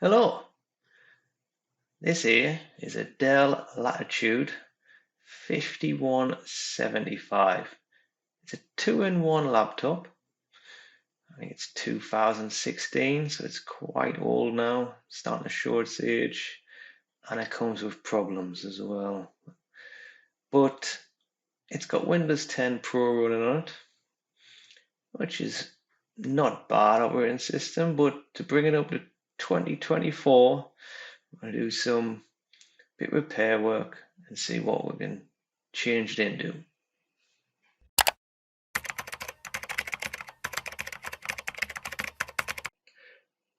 Hello, this here is a DELL Latitude 5175. It's a two-in-one laptop. I think it's 2016, so it's quite old now, starting to show its age, and it comes with problems as well. But it's got Windows 10 Pro running on it, which is not bad operating system, but to bring it up to 2024, I'm going to do some bit repair work and see what we can change it into.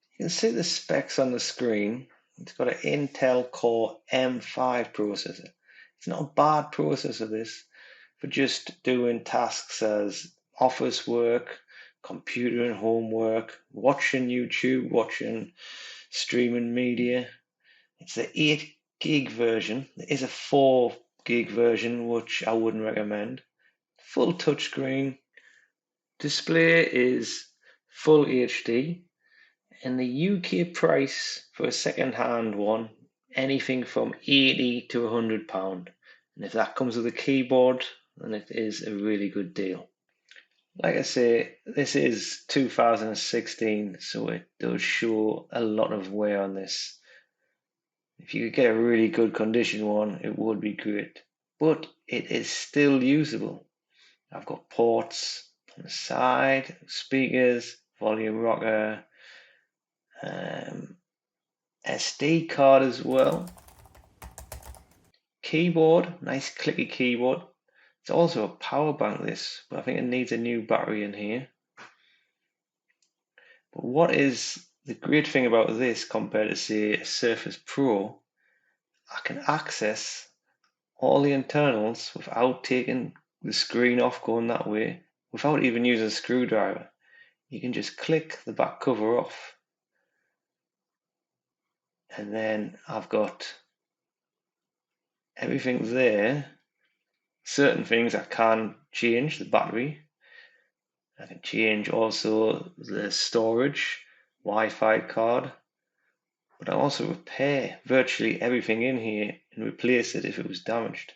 You can see the specs on the screen. It's got an Intel Core M5 processor. It's not a bad processor, this, for just doing tasks as office work, computer and homework, watching YouTube, watching streaming media. It's the 8 gig version. There is a 4 gig version, which I wouldn't recommend. Full touchscreen. Display is full HD. And the UK price for a second-hand one, anything from £80 to £100. And if that comes with a keyboard, then it is a really good deal. Like I say, this is 2016, so it does show a lot of wear on this. If you could get a really good condition one, it would be great. But it is still usable. I've got ports on the side, speakers, volume rocker, SD card as well. Keyboard, nice clicky keyboard. It's also a power bank, this, but I think it needs a new battery in here. But what is the great thing about this compared to, say, a Surface Pro, I can access all the internals without taking the screen off going that way, without even using a screwdriver. You can just click the back cover off. And then I've got everything there. Certain things I can change, the battery. I can change also the storage, Wi-Fi card, but I also repair virtually everything in here and replace it if it was damaged.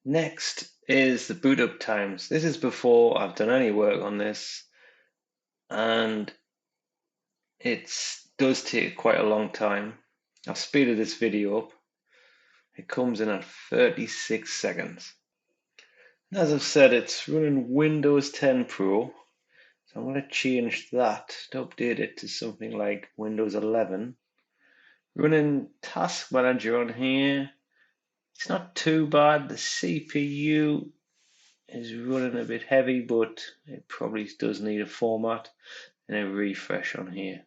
Next is the boot up times. This is before I've done any work on this, and it does take quite a long time. I've speeded this video up. It comes in at 36 seconds. As I've said, it's running Windows 10 Pro. So I'm going to change that to update it to something like Windows 11. Running Task Manager on here. It's not too bad. The CPU is running a bit heavy, but it probably does need a format and a refresh on here.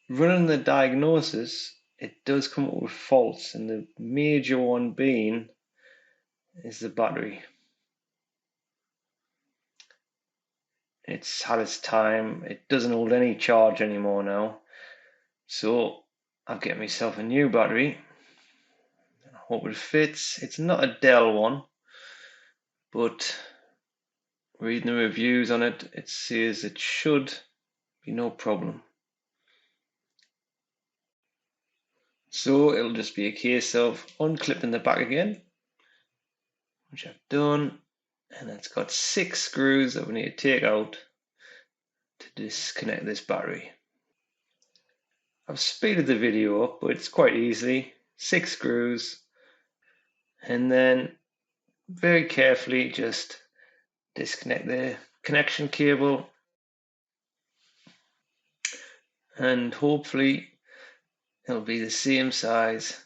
Running the diagnosis, it does come up with faults, and the major one being is the battery. It's had its time. It doesn't hold any charge anymore now. So I'll get myself a new battery. I hope it fits. It's not a Dell one, but reading the reviews on it, it says it should be no problem. So it'll just be a case of unclipping the back again, which I've done, and it's got 6 screws that we need to take out to disconnect this battery. I've speeded the video up, but it's quite easy. 6 screws, and then very carefully just disconnect the connection cable, and hopefully it'll be the same size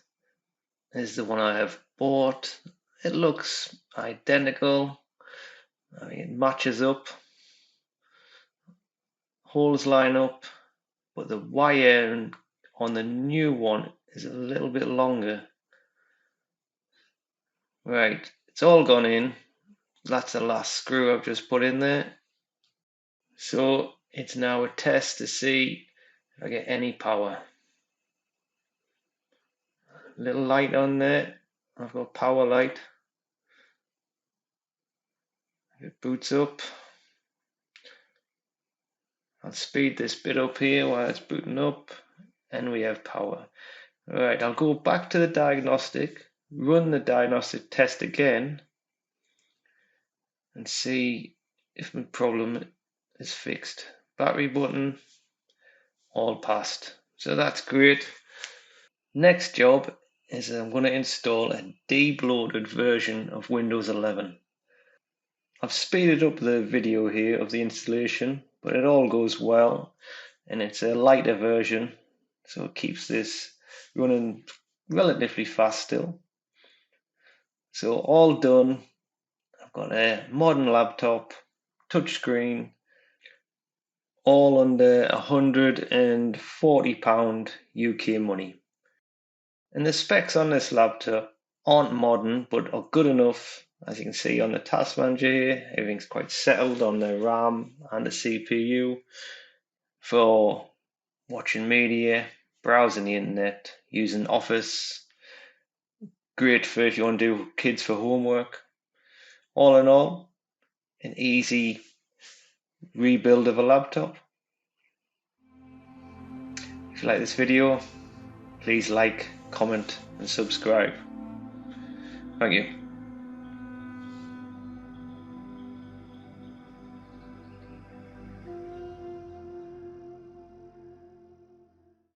as the one I have bought. It looks identical. I mean, it matches up, holes line up, but the wire on the new one is a little bit longer. Right, it's all gone in. That's the last screw I've just put in there. So it's now a test to see if I get any power. Little light on there. I've got power light. It boots up. I'll speed this bit up here while it's booting up. and we have power. Alright, I'll go back to the diagnostic, run the diagnostic test again, and see if my problem is fixed. Battery button, all passed. So that's great. Next job is I'm going to install a debloated version of Windows 11. I've speeded up the video here of the installation, but it all goes well, and it's a lighter version, so it keeps this running relatively fast still. So all done. I've got a modern laptop, touchscreen, all under £140 UK money. And the specs on this laptop aren't modern, but are good enough. As you can see on the task manager here, everything's quite settled on the RAM and the CPU for watching media, browsing the internet, using Office. Great for if you want to do kids for homework. All in all, an easy rebuild of a laptop. If you like this video, please like, comment and subscribe. Thank you.